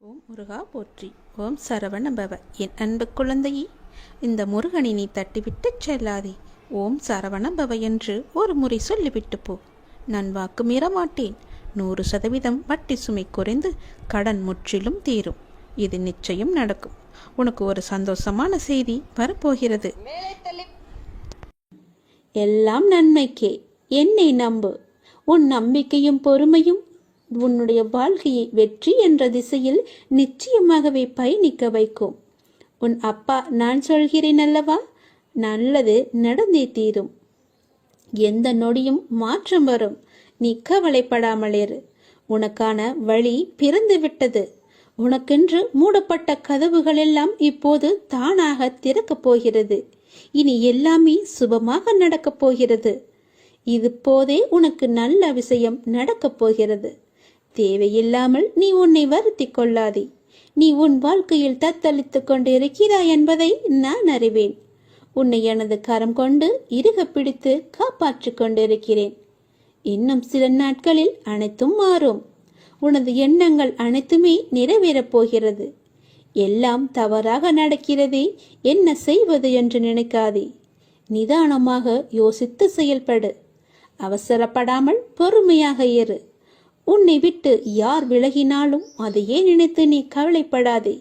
ஓம் முருகா போற்றி. ஓம் சரவண பவ. என் அன்பு குழந்தையே, இந்த முருகனை நீ தட்டிவிட்டு செல்லாதே. ஓம் சரவண பவ என்று ஒரு முறை சொல்லிவிட்டு போ. நான் வாக்கு மீற மாட்டேன். 100% வட்டி சுமை குறைந்து கடன் முற்றிலும் தீரும். இது நிச்சயம் நடக்கும். உனக்கு ஒரு சந்தோஷமான செய்தி வரப்போகிறது. எல்லாம் நன்மைக்கே. என்னை நம்பு. உன் நம்பிக்கையும் பொறுமையும் உன்னுடைய வாழ்க்கையை வெற்றி என்ற திசையில் நிச்சயமாகவே பயணிக்க வைக்கும். உன் அப்பா நான் சொல்கிறேன் அல்லவா, நல்லது நடந்தே தீரும். எந்த நொடியும் மாற்றம் வரும். நீ கவலைப்படாமலேரு. உனக்கான வழி பிறந்து விட்டது. உனக்கென்று மூடப்பட்ட கதவுகள் எல்லாம் இப்போது தானாக திறக்கப் போகிறது. இனி எல்லாமே சுபமாக நடக்கப் போகிறது. இது போதே உனக்கு நல்ல விஷயம் நடக்கப் போகிறது. தேவையில்லாமல் நீ உன்னை வருத்தி கொள்ளாதே. நீ உன் வாழ்க்கையில் தத்தளித்துக் கொண்டு இருக்கிறாய் என்பதை நான் அறிவேன். உன்னை எனது கரம் கொண்டு இறுக பிடித்து காப்பாற்றிக் கொண்டிருக்கிறேன். இன்னும் சில நாட்களில் அனைத்தும் மாறும். உனது எண்ணங்கள் அனைத்துமே நிறைவேறப் போகிறது. எல்லாம் தவறாக நடக்கிறதே, என்ன செய்வது என்று நினைக்காதே. நிதானமாக யோசித்து செயல்படு. அவசரப்படாமல் பொறுமையாக இரு. உன்னை விட்டு யார் விலகினாலும் அதையே நினைத்து நீ கவலைப்படாதே.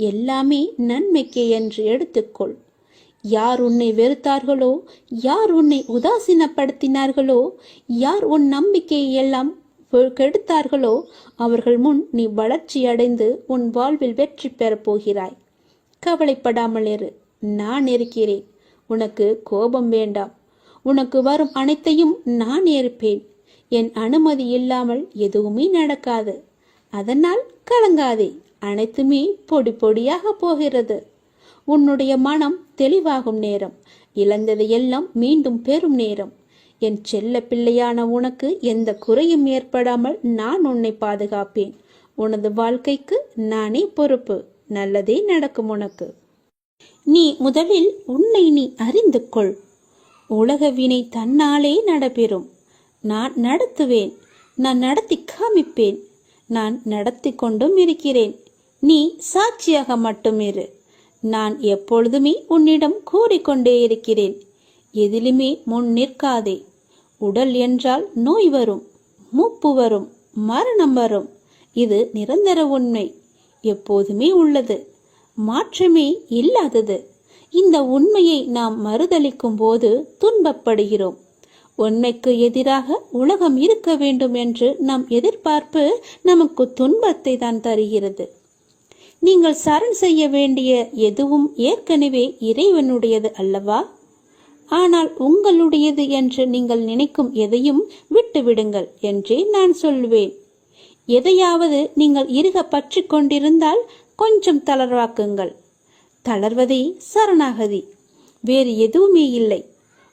எல்லாமே நன்மைக்கே என்று எடுத்துக்கொள். யார் உன்னை வெறுத்தார்களோ, யார் உன்னை உதாசீனப்படுத்தினார்களோ, யார் உன் நம்பிக்கையை எல்லாம் கெடுத்தார்களோ, அவர்கள் முன் நீ வளர்ச்சி அடைந்து உன் வாழ்வில் வெற்றி பெறப் போகிறாய். கவலைப்படாமல் இரு. நான் இருக்கிறேன். உனக்கு கோபம் வேண்டாம். உனக்கு வரும் அனைத்தையும் நான் ஏற்பேன். என் அனுமதி இல்லாமல் எதுவுமே நடக்காது. அதனால் கலங்காதே. அனைத்துமே பொடி பொடியாக போகிறது. உன்னுடைய மனம் தெளிவாகும் நேரம். இழந்ததை எல்லாம் மீண்டும் பெறும் நேரம். என் செல்ல பிள்ளையான உனக்கு எந்த குறையும் ஏற்படாமல் நான் உன்னை பாதுகாப்பேன். உனது வாழ்க்கைக்கு நானே பொறுப்பு. நல்லதே நடக்கும் உனக்கு. நீ முதலில் உன்னை நீ அறிந்து கொள். உலக வினை தன்னாலே நடைபெறும். நான் நடத்துவேன். நான் நடத்தி காமிப்பேன். நான் நடத்தி கொண்டும் இருக்கிறேன். நீ சாட்சியாக மட்டும் இரு. நான் எப்பொழுதுமே உன்னிடம் கூறிக்கொண்டே இருக்கிறேன். எதிலுமே முன் நிற்காதே. உடல் என்றால் நோய் வரும், மூப்பு வரும், மரணம் வரும். இது நிரந்தர உண்மை. எப்போதுமே உள்ளது. மாற்றமே இல்லாதது. இந்த உண்மையை நாம் மறுதலிக்கும் போது துன்பப்படுகிறோம். உண்மைக்கு எதிராக உலகம் இருக்க வேண்டும் என்று நம் எதிர்பார்ப்பு நமக்கு துன்பத்தை தான் தருகிறது. நீங்கள் சரண் செய்ய வேண்டிய எதுவும் ஏற்கனவே இறைவனுடையது அல்லவா? ஆனால் உங்களுடையது என்று நீங்கள் நினைக்கும் எதையும் விட்டுவிடுங்கள் என்றே நான் சொல்வேன். எதையாவது நீங்கள் இறுக பற்றி கொண்டிருந்தால் கொஞ்சம் தளர்வாக்குங்கள். தளர்வதே சரணாகதி. வேறு எதுவுமே இல்லை.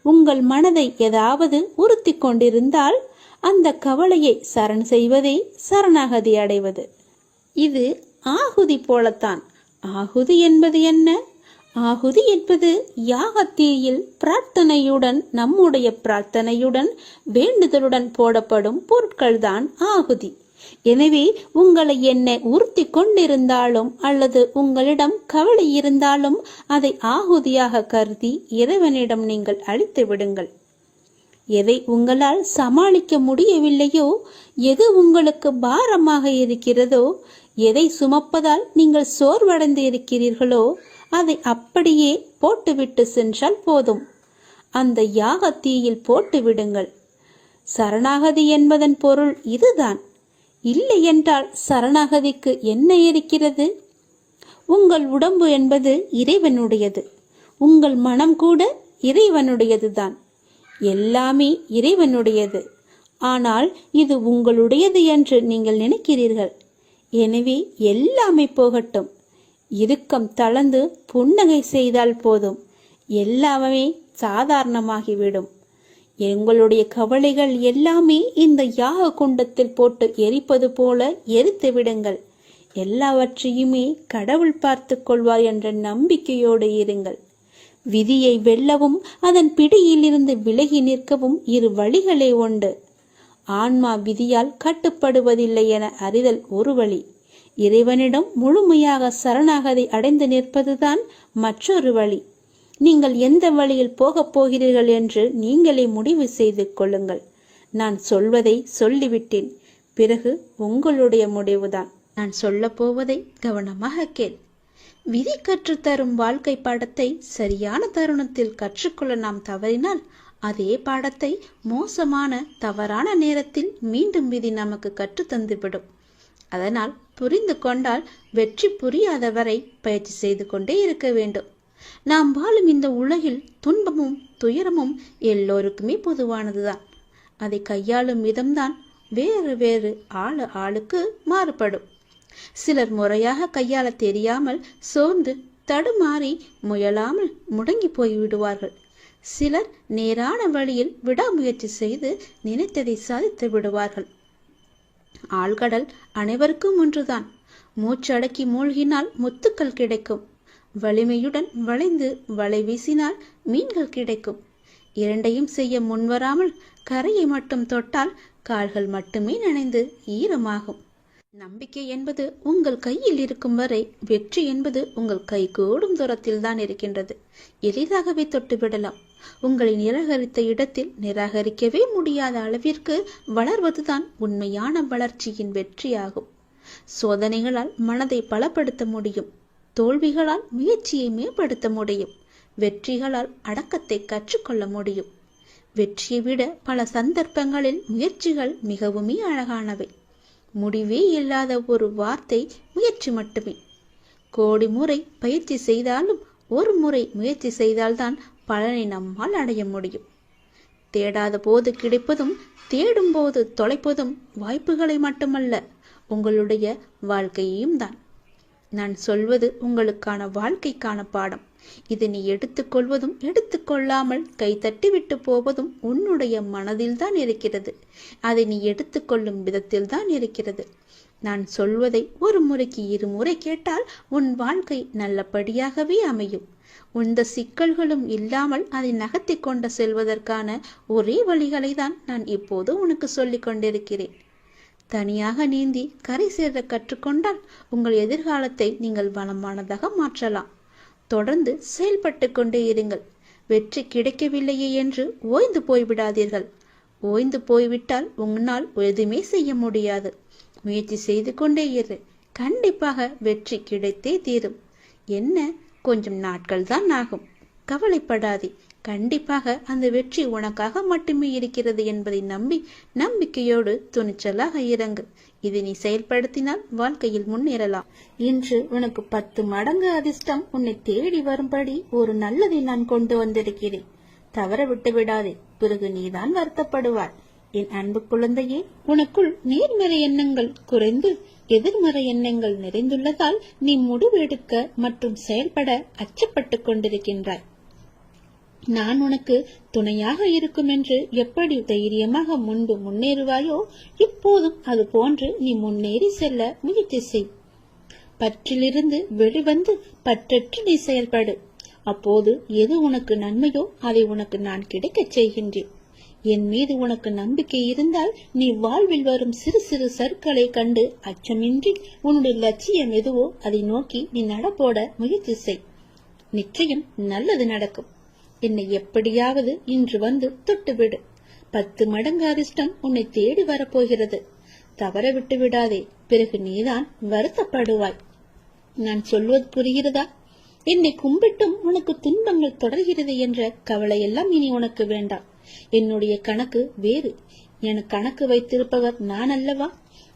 உங்கள் மனதை ஏதாவது உறுத்தி கொண்டிருந்தால் அந்த கவலையை சரண் செய்வதே சரணாகதி அடைவது. இது ஆகுதி போலத்தான். ஆகுதி என்பது என்ன? ஆகுதி என்பது யாகத்தீயில் பிரார்த்தனையுடன், நம்முடைய பிரார்த்தனையுடன், வேண்டுதலுடன் போடப்படும் பொருட்கள்தான் ஆகுதி. எனவே உங்களை என்ன உறுத்தி கொண்டிருந்தாலும் அல்லது உங்களிடம் கவலை இருந்தாலும் அதை ஆகுதியாக கருதி இறைவனிடம் நீங்கள் அளித்து விடுங்கள். எதை உங்களால் சமாளிக்க முடியவில்லையோ, எது உங்களுக்கு பாரமாக இருக்கிறதோ, எதை சுமப்பதால் நீங்கள் சோர்வடைந்து இருக்கிறீர்களோ அதை அப்படியே போட்டுவிட்டு சென்றால் போதும். அந்த யாகத்தீயில் போட்டு விடுங்கள். சரணாகதி என்பதன் பொருள் இதுதான். இல்லை என்றால் சரணாகதிக்கு என்ன இருக்கிறது? உங்கள் உடம்பு என்பது இறைவனுடையது. உங்கள் மனம் கூட இறைவனுடையதுதான். எல்லாமே இறைவனுடையது. ஆனால் இது உங்களுடையது என்று நீங்கள் நினைக்கிறீர்கள். எனவே எல்லாமே போகட்டும். இறுக்கம் தளர்ந்து புன்னகை செய்தால் போதும். எல்லாமே சாதாரணமாகிவிடும். எங்களுடைய கவலைகள் எல்லாமே இந்த யாக குண்டத்தில் போட்டு எரிப்பது போல எரித்து விடுங்கள். எல்லாவற்றையுமே கடவுள் பார்த்து கொள்வார் என்ற நம்பிக்கையோடு இருங்கள். விதியை வெல்லவும் அதன் பிடியிலிருந்து விலகி நிற்கவும் 2 வழிகளே உண்டு. ஆன்மா விதியால் கட்டுப்படுவதில்லை என அறிதல் ஒரு வழி. இறைவனிடம் முழுமையாக சரணாகதி அடைந்து நிற்பதுதான் மற்றொரு வழி. நீங்கள் எந்த வழியில் போகப் போகிறீர்கள் என்று நீங்களே முடிவு செய்து கொள்ளுங்கள். நான் சொல்வதை சொல்லிவிட்டேன். பிறகு உங்களுடைய முடிவுதான். நான் சொல்ல போவதை கவனமாக கேள். விதி கற்றுத்தரும் வாழ்க்கை பாடத்தை சரியான தருணத்தில் கற்றுக்கொள்ள நாம் தவறினால் அதே பாடத்தை மோசமான தவறான நேரத்தில் மீண்டும் விதி நமக்கு கற்றுத்தந்துவிடும். அதனால் புரிந்து கொண்டால் வெற்றி புரியாத வரை பயிற்சி செய்து கொண்டே இருக்க வேண்டும். நாம் வாழும் இந்த உலகில் துன்பமும் துயரமும் எல்லோருக்குமே பொதுவானதுதான். அதை கையாளும் விதம்தான் வேறு வேறு ஆளுக்கு மாறுபடும். சிலர் முறையாக கையாள தெரியாமல் சோர்ந்து தடுமாறி முயலாமல் முடங்கி போய்விடுவார்கள். சிலர் நேரான வழியில் விடாமுயற்சி செய்து நினைத்ததை சாதித்து விடுவார்கள். ஆழ்கடல் அனைவருக்கும் ஒன்றுதான். மூச்சடக்கி மூழ்கினால் முத்துக்கள் கிடைக்கும். வலிமையுடன் வளைந்து வலை வீசினால் மீன்கள் கிடைக்கும். இரண்டையும் செய்ய முன்வராமல் கரையை மட்டும் தொட்டால் கால்கள் மட்டுமே நனைந்து ஈரமாகும். நம்பிக்கை என்பது உங்கள் கையில் இருக்கும் வரை வெற்றி என்பது உங்கள் கை கூடும் தூரத்தில் தான் இருக்கின்றது. எளிதாகவே தொட்டுவிடலாம். உங்களை நிராகரித்த இடத்தில் நிராகரிக்கவே முடியாத அளவிற்கு வளர்வதுதான் உண்மையான வளர்ச்சியின் வெற்றியாகும். சோதனைகளால் மனதை பலப்படுத்த முடியும். தோல்விகளால் முயற்சியை மேம்படுத்த முடியும். வெற்றிகளால் அடக்கத்தை கற்றுக்கொள்ள முடியும். வெற்றியை விட பல சந்தர்ப்பங்களில் முயற்சிகள் மிகவுமே அழகானவை. முடிவே இல்லாத ஒரு வார்த்தை முயற்சி மட்டுமே. கோடி முறை பயிற்சி செய்தாலும் ஒரு முறை முயற்சி செய்தால்தான் பலனை நம்மால் அடைய முடியும். தேடாத போது கிடைப்பதும் தேடும் போது தொலைப்பதும் வாய்ப்புகளை மட்டுமல்ல, உங்களுடைய வாழ்க்கையையும் தான். நான் சொல்வது உங்களுக்கான வாழ்க்கைக்கான பாடம். இதை நீ எடுத்துக்கொள்வதும் எடுத்துக்கொள்ளாமல் கைத்தட்டி விட்டு போவதும் உன்னுடைய மனதில் தான் இருக்கிறது. அதை நீ எடுத்துக்கொள்ளும் விதத்தில் தான் இருக்கிறது. நான் சொல்வதை ஒரு முறைக்கு இருமுறை கேட்டால் உன் வாழ்க்கை நல்லபடியாகவே அமையும். இந்த சிக்கல்களும் இல்லாமல் அதை நகர்த்தி கொண்டு செல்வதற்கான ஒரே வழிகளை தான் நான் இப்போது உனக்கு சொல்லிக் கொண்டிருக்கிறேன். தனியாக நீந்தி கரை சேர கற்றுக்கொண்டால் உங்கள் எதிர்காலத்தை நீங்கள் வளமானதாக மாற்றலாம். தொடர்ந்து செயல்பட்டு கொண்டே இருங்கள். வெற்றி கிடைக்கவில்லையே என்று ஓய்ந்து போய்விடாதீர்கள். ஓய்ந்து போய்விட்டால் உன்னால் எதுவுமே செய்ய முடியாது. முயற்சி செய்து கொண்டே இரு. கண்டிப்பாக வெற்றி கிடைத்தே தீரும். என்ன, கொஞ்சம் நாட்கள் தான் ஆகும். கவலைப்படாதே. கண்டிப்பாக அந்த வெற்றி உனக்காக மட்டுமே இருக்கிறது என்பதை நம்பி நம்பிக்கையோடு துணிச்சலாக இறங்கு. இதை நீ செயல்படுத்தினால் வாழ்க்கையில் முன்னேறலாம். இன்று உனக்கு 10 மடங்கு அதிர்ஷ்டம் உன்னை தேடி வரும்படி ஒரு நல்லதை நான் கொண்டு வந்திருக்கிறேன். தவற விட்டு விடாதே. பிறகு நீதான் வருத்தப்படுவாய். என் அன்பு குழந்தையே, உனக்குள் நேர்மறை எண்ணங்கள் குறைந்து எதிர்மறை எண்ணங்கள் நிறைந்துள்ளதால் நீ முடிவு எடுக்க மற்றும் செயல்பட அச்சப்பட்டு கொண்டிருக்கின்றாய். நான் உனக்கு துணையாக இருக்கும் என்று எப்படி தைரியமாக முன்பு முன்னேறுவாயோ இப்போதும் அது போன்று நீ முன்னேறி செல்ல முயற்சி செய். பற்றிலிருந்து வெளிவந்து பற்றற்று நீ செயல்படு. அப்போது எது உனக்கு நன்மையோ அதை உனக்கு நான் கிடைக்கச் செய்கின்றேன். என் மீது உனக்கு நம்பிக்கை இருந்தால் நீ வாழ்வில் வரும் சிறு சிறு சறுக்களை கண்டு அச்சமின்றி உன்னுடைய லட்சியம் எதுவோ அதை நோக்கி நீ நடப்போட முயற்சி செய். நிச்சயம் நல்லது நடக்கும். என்னை எப்படியாவது இன்று வந்து தொட்டுவிடு. 10 மடங்கு அதிர்ஷ்டம் உன்னை தேடி வரப்போகிறது. தவற விட்டு விடாதே. பிறகு நீதான் வருத்தப்படுவாய். நான் சொல்வது புரிகிறதா? என்னை கும்பிட்டும் உனக்கு துன்பங்கள் தொடர்கிறது என்ற கவலை எல்லாம் இனி உனக்கு வேண்டாம். என்னுடைய கணக்கு வேறு. என கணக்கு வைத்திருப்பவர் நான் அல்லவா?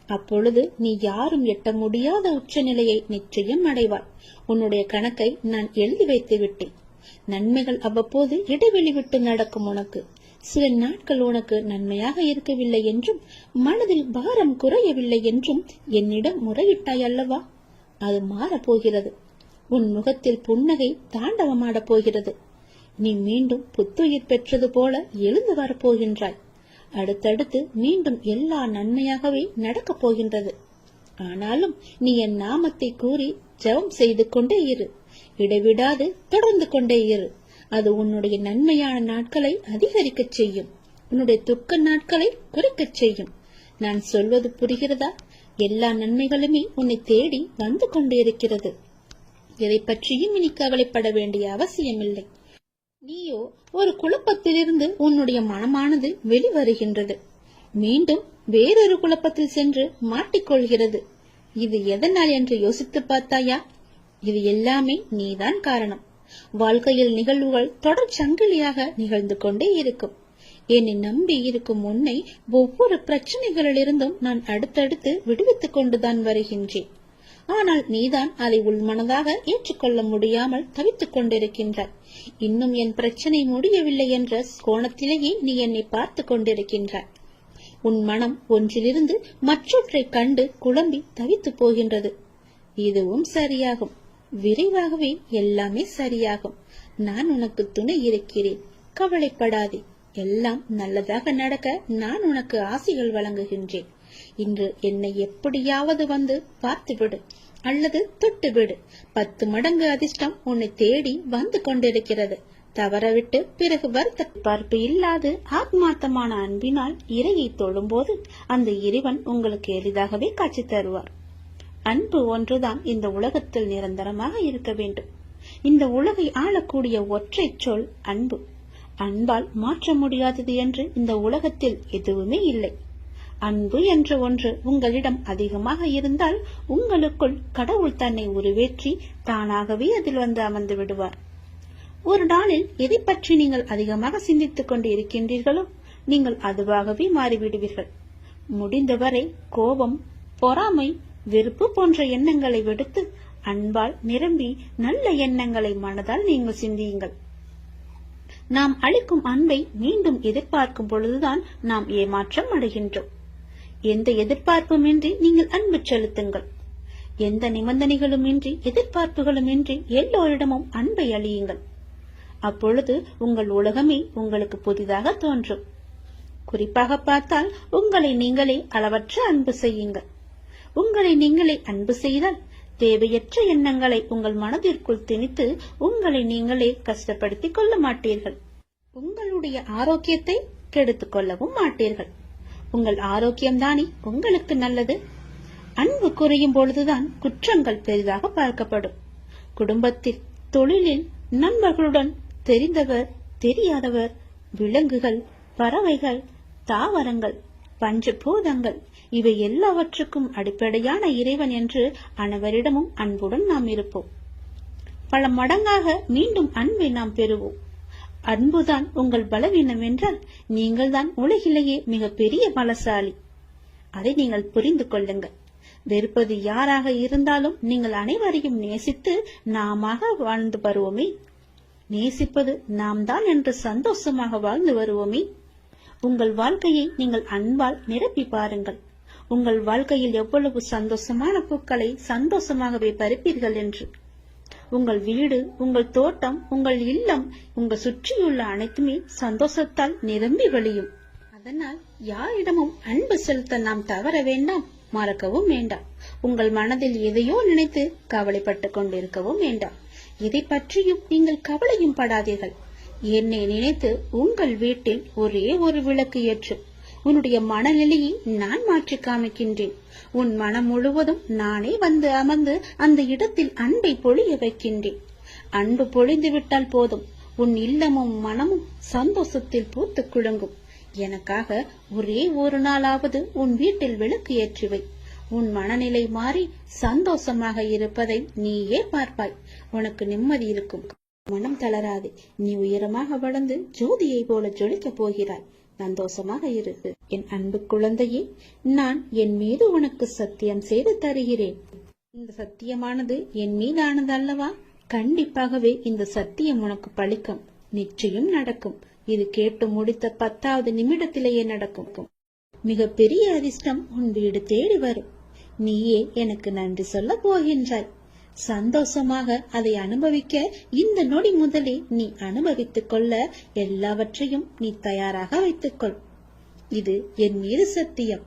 அப்பொழுது நீ யாரும் எட்ட முடியாத உச்ச நிலையை நிச்சயம் அடைவாய். உன்னுடைய கணக்கை நான் எழுதி வைத்து விட்டேன். நன்மைகள் அவ்வப்போது இடைவெளி விட்டு நடக்கும். உனக்கு சில நாட்கள் உனக்கு நன்மையாக இருக்கவில்லை என்றும் மனதில் பாரம் குறையவில்லை என்றும் என்னிடம் முறையிட்டாய் அல்லவா? அது மாறப்போகிறது. உன் முகத்தில் புன்னகை தாண்டவமாடப் போகிறது. நீ மீண்டும் புத்துயிர் பெற்றது போல எழுந்து வரப்போகின்றாய். அடுத்தடுத்து மீண்டும் எல்லா நன்மையாகவே நடக்கப் போகின்றது. ஆனாலும் நீ என் நாமத்தை கூறி ஜெபம் செய்து கொண்டே இரு. இடைவிடாது தொடர்ந்து கொண்டே இரு. அது உன்னுடைய நன்மையான நாட்களை அதிகரிக்கச் செய்யும். உன்னுடைய துக்க நாட்களை குறைக்கச் செய்யும். நான் சொல்வது புரிகிறதா? எல்லா நன்மைகளுமே உன்னை தேடி வந்து கொண்டிருக்கிறது. எதை பற்றியும் இனி கவலைப்பட வேண்டிய அவசியமில்லை. நீயோ ஒரு குழப்பத்திலிருந்து உன்னுடைய மனமானது வெளிவருகின்றது, மீண்டும் வேறொரு குழப்பத்தில் சென்று மாட்டிக்கொள்கிறது. இது எதனால் என்று யோசித்து பார்த்தாயா? இது எல்லாமே நீதான் காரணம். வாழ்க்கையில் நிகழ்வுகள் தொடர் சங்கிலியாக நிகழ்ந்து கொண்டே இருக்கும். என்னை நம்பி இருக்கும் உன்னை ஒவ்வொரு பிரச்சனைகளிலிருந்தும் நான் அடுத்தடுத்து விடுவித்துக் கொண்டுதான் வருகின்றேன். ஆனால் நீதான் அதை உள்மனதாக ஏற்றுக்கொள்ள முடியாமல் தவித்துக் கொண்டிருக்கின்றாய். இன்னும் என் பிரச்சனை முடியவில்லை என்ற கோணத்திலேயே நீ என்னை பார்த்து கொண்டிருக்கின்றாய். உன் மனம் ஒன்றிலிருந்து மற்றொன்றை கண்டு குழம்பி தவித்து போகின்றது. இதுவும் சரியாகும், விரைவாகவே எல்லாமே சரியாகும். நான் உனக்கு துணை இருக்கிறேன், கவலைப்படாதே. எல்லாம் நல்லதாக நடக்க நான் உனக்கு ஆசைகள் வழங்குகின்றேன். இன்று என்னை எப்படியாவது வந்து பார்த்துவிடு அல்லது தொட்டுவிடு. 10 மடங்கு அதிர்ஷ்டம் உன்னை தேடி வந்து கொண்டிருக்கிறது. தவறவிட்டு பிறகு வருத்த பார்ப்பு இல்லாது ஆத்மார்த்தமான அன்பினால் இறையை தொழும்போது அந்த இறைவன் உங்களுக்கு எளிதாகவே காட்சி தருவார். அன்பு ஒன்றுதான் இந்த உலகத்தில் நிரந்தரமாக இருக்க வேண்டும். இந்த உலகை ஆளக்கூடிய ஒற்றை சொல் அன்பு. அன்பால் மாற்ற முடியாதது என்று இந்த உலகத்தில் எதுவுமே இல்லை. அன்பு என்ற ஒன்று உங்களிடம் அதிகமாக இருந்தால் உங்களுக்குள் கடவுள் தன்னை உருவேற்றி தானாகவே அதில் வந்து அமர்ந்து விடுவார். ஒரு நாளில் எதை பற்றி நீங்கள் அதிகமாக சிந்தித்துக் கொண்டு இருக்கின்றீர்களோ நீங்கள் அதுவாகவே மாறிவிடுவீர்கள். முடிந்தவரை கோபம், பொறாமை, வெறுப்பு போன்ற எண்ணங்களை விடுத்து அன்பால் நிரம்பி நல்ல எண்ணங்களை மனதால் நீங்கள் சிந்தியுங்கள். நாம் அளிக்கும் அன்பை மீண்டும் எதிர்பார்க்கும் பொழுதுதான் நாம் ஏமாற்றம் அடைகின்றோம். எந்த எதிர்பார்ப்புமின்றி நீங்கள் அன்பு செலுத்துங்கள். எந்த நிபந்தனைகளும் இன்றி, எதிர்பார்ப்புகளும் இன்றி எல்லோரிடமும் அன்பை அளியுங்கள். அப்பொழுது உங்கள் உலகமே உங்களுக்கு புதிதாக தோன்றும். குறிப்பாக பார்த்தால் உங்களை நீங்களே அளவற்ற அன்பு செய்யுங்கள். உங்களை நீங்களே அன்பு செய்தால் தேவையற்ற எண்ணங்களை உங்கள் மனதிற்குள் திணித்து உங்களை நீங்களே கஷ்டப்படுத்திக் கொள்ள மாட்டீர்கள். உங்களுடைய ஆரோக்கியத்தை கெடுத்துக் கொள்ளவும் மாட்டீர்கள். உங்கள் ஆரோக்கியம்தானே உங்களுக்கு நல்லது. அன்பு குறையும் பொழுதுதான் குற்றங்கள் பெரிதாக பார்க்கப்படும். குடும்பத்தில், தொழிலில், நண்பர்களுடன், தெரிந்தவர், தெரியாதவர், விலங்குகள், பறவைகள், தாவரங்கள், பஞ்சபூதங்கள், இவை எல்லாவற்றுக்கும் அடிப்படையான இறைவன் என்று அனைவரிடமும் அன்புடன் நாம் இருப்போம். பல மடங்காக மீண்டும் அன்பை நாம் பெறுவோம். அன்புதான் உங்கள் பலவீனம் என்றால் நீங்கள் தான் உலகிலேயே மிக பெரிய பலசாலி. அதை நீங்கள் புரிந்து கொள்ளுங்கள். வெறுப்பது யாராக இருந்தாலும் நீங்கள் அனைவரையும் நேசித்து நாமாக வாழ்ந்து வருவோமே. நேசிப்பது நாம் தான் என்று சந்தோஷமாக வாழ்ந்து வருவோமே. உங்கள் வாழ்க்கையை நீங்கள் அன்பால் நிரப்பி பாருங்கள். உங்கள் வாழ்க்கையில் எவ்வளவு சந்தோஷமான பூக்களை சந்தோஷமாகவே பறிப்பீர்கள் என்று. உங்கள் வீடு, உங்கள் தோட்டம், உங்கள் இல்லம், உங்கள் சுற்றியுள்ள அனைத்துமே சந்தோஷத்தால் நிரம்பி வழியும். அதனால் யாரிடமும் அன்பு செலுத்த நாம் தவற வேண்டாம், மறக்கவும் வேண்டாம். உங்கள் மனதில் எதையோ நினைத்து கவலைப்பட்டுக் கொண்டிருக்கவும் வேண்டாம். எதை பற்றியும் நீங்கள் கவலையும் படாதீர்கள். என்னை நினைத்து உங்கள் வீட்டில் ஒரே ஒரு விளக்கு ஏற்று உன்னுடைய மனநிலையை நான் மாற்றி காமிக்கின்றேன். உன் மனம் முழுவதும் நானே வந்து அமர்ந்து அந்த இடத்தில் அன்பை பொழிய வைக்கின்றேன். அன்பு பொழிந்து விட்டால் போதும், உன் இல்லமும் மனமும் சந்தோஷத்தில் பூத்து குலுங்கும். எனக்காக ஒரே ஒரு நாளாவது உன் வீட்டில் விளக்கு ஏற்றுவை. உன் மனநிலை மாறி சந்தோஷமாக இருப்பதை நீயே பார்ப்பாய். உனக்கு நிம்மதி இருக்கும். மனம் தளராது. நீ உயரமாக வளர்ந்து ஜோதியை போல ஜொலிக்கப் போகிறாய். சந்தோஷமாக இரு. என் அன்பு குழந்தையே, நான் என் மீது உனக்கு சத்தியம் செய்து தருகிறேன். இந்த சத்தியமானது என் மீதானது அல்லவா? கண்டிப்பாகவே இந்த சத்தியம் உனக்கு பலிக்கும். நிச்சயம் நடக்கும். இது கேட்டு முடித்த 10வது நிமிடத்திலேயே நடக்கும். மிக பெரிய அதிர்ஷ்டம் உன் வீடு தேடி வரும். நீயே எனக்கு நன்றி சொல்ல போகின்றாய். சந்தோஷமாக அதை அனுபவிக்க இந்த நொடி முதலே நீ அனுபவித்துக் கொள்ள எல்லாவற்றையும் நீ தயாராக வைத்துக்கொள். இது என் மீது சத்தியம்.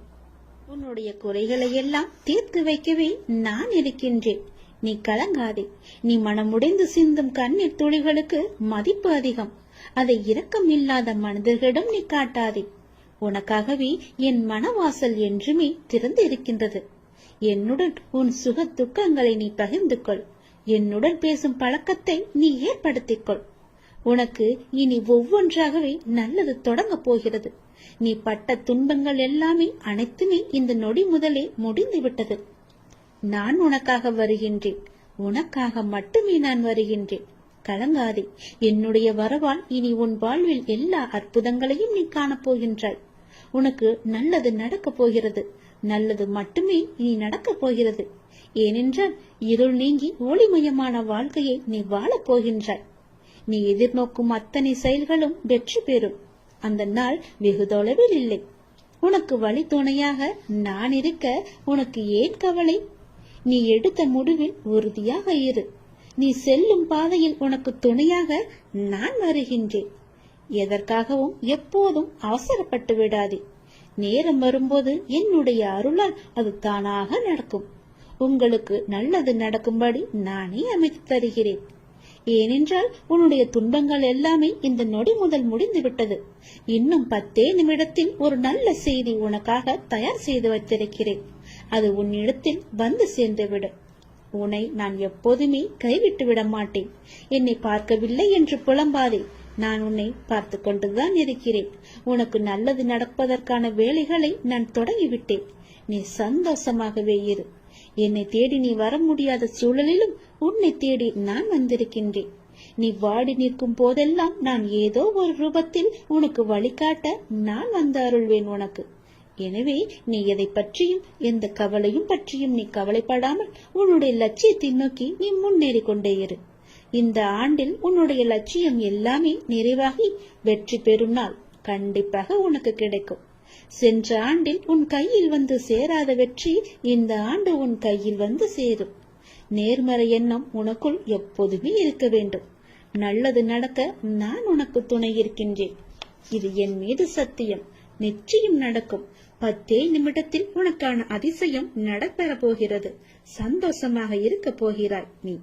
உன்னுடைய குறைகளை எல்லாம் தீர்த்து வைக்கவே நான் இருக்கின்றேன். நீ கலங்காதே. நீ மனமுடைந்து சிந்தும் கண்ணீர் துளிகளுக்கு மதிப்பு அதிகம். அதை இரக்கம் இல்லாத மனிதர்களிடம் நீ காட்டாதே. உனக்காகவே என் மனவாசல் என்றுமே திறந்து இருக்கின்றது. என்னுடன் உன் சுக துக்கங்களை நீ பகிர்ந்து கொள். என்னுடன் பேசும் பழக்கத்தை நீ ஏற்படுத்திக்கொள். உனக்கு இனி ஒவ்வொன்றாகவே நல்லது தொடங்க போகிறது. நீ பட்ட துன்பங்கள் எல்லாமே அனைத்துமே இந்த நொடி முதலே முடிந்து விட்டது. நான் உனக்காக வருகின்றேன். உனக்காக மட்டுமே நான் வருகின்றேன். கலங்காதே. என்னுடைய வரவால் இனி உன் வாழ்வில் எல்லா அற்புதங்களையும் நீ காணப்போகின்றாய். உனக்கு நல்லது நடக்கப் போகிறது. நல்லது மட்டுமே இனி நடக்கப் போகிறது. ஏனென்றால் இருள் நீங்கி ஒளிமயமான வாழ்க்கையை நீ வாழப் போகின்றாய். நீ எதிர்நோக்கும் அத்தனை செயல்களும் வெற்றி பெறும். அந்த நாள் வெகு தொலைவில் இல்லை. உனக்கு வழி துணையாக நான் இருக்க உனக்கு ஏன் கவலை? நீ எடுத்த முடிவில் உறுதியாக இரு. நீ செல்லும் பாதையில் உனக்கு துணையாக நான் வருகின்றேன். எதற்காகவும் எப்போதும் அவசரப்பட்டு விடாதே. நேரம் வரும்போது என்னுடைய அருளால் அது தானாக நடக்கும். உங்களுக்கு நல்லது நடக்கும்படி நானே அமைத்து தருகிறேன். ஏனென்றால் உன்னுடைய துன்பங்கள் எல்லாமே இந்த நொடி முதல் முடிந்து விட்டது. இன்னும் 10 நிமிடத்தில் ஒரு நல்ல செய்தி உனக்காக தயார் செய்து வைத்திருக்கிறேன். அது உன்னிடத்தில் வந்து சேர்ந்துவிடு. உன்னை நான் எப்போதுமே கைவிட்டு விட மாட்டேன். என்னை பார்க்கவில்லை என்று புலம்பாதே. நான் உன்னை பார்த்து கொண்டுதான் இருக்கிறேன். உனக்கு நல்லது நடப்பதற்கான வேலைகளை நான் தொடங்கிவிட்டேன். நீ சந்தோஷமாகவே இரு. என்னை தேடி நீ வர முடியாத சூழலிலும் உன்னை தேடி நான் வந்திருக்கின்றேன். நீ வாடி நிற்கும் போதெல்லாம் நான் ஏதோ ஒரு ரூபத்தில் உனக்கு வழிகாட்ட நான் வந்து அருள்வேன் உனக்கு. எனவே நீ எதை பற்றியும் எந்த கவலையும் பற்றியும் நீ கவலைப்படாமல் உன்னுடைய லட்சியத்தை நோக்கி நீ முன்னேறி கொண்டே இரு. இந்த ஆண்டில் உன்னுடைய லட்சியம் எல்லாமே நிறைவாகி வெற்றி பெறும் நாள் கண்டிப்பாக உனக்கு கிடைக்கும். சென்ற ஆண்டில் உன் கையில் வந்து சேராத வெற்றி இந்த ஆண்டு உன் கையில் வந்து சேரும். நேர்மறை எண்ணம் உனக்குள் எப்போதுமே இருக்க வேண்டும். நல்லது நடக்க நான் உனக்கு துணை இருக்கின்றேன். இது என் மீது சத்தியம். நிச்சயம் நடக்கும். 10 நிமிடத்தில் உனக்கான அதிசயம் நடைபெற போகிறது. சந்தோஷமாக இருக்க போகிறாய் நீ.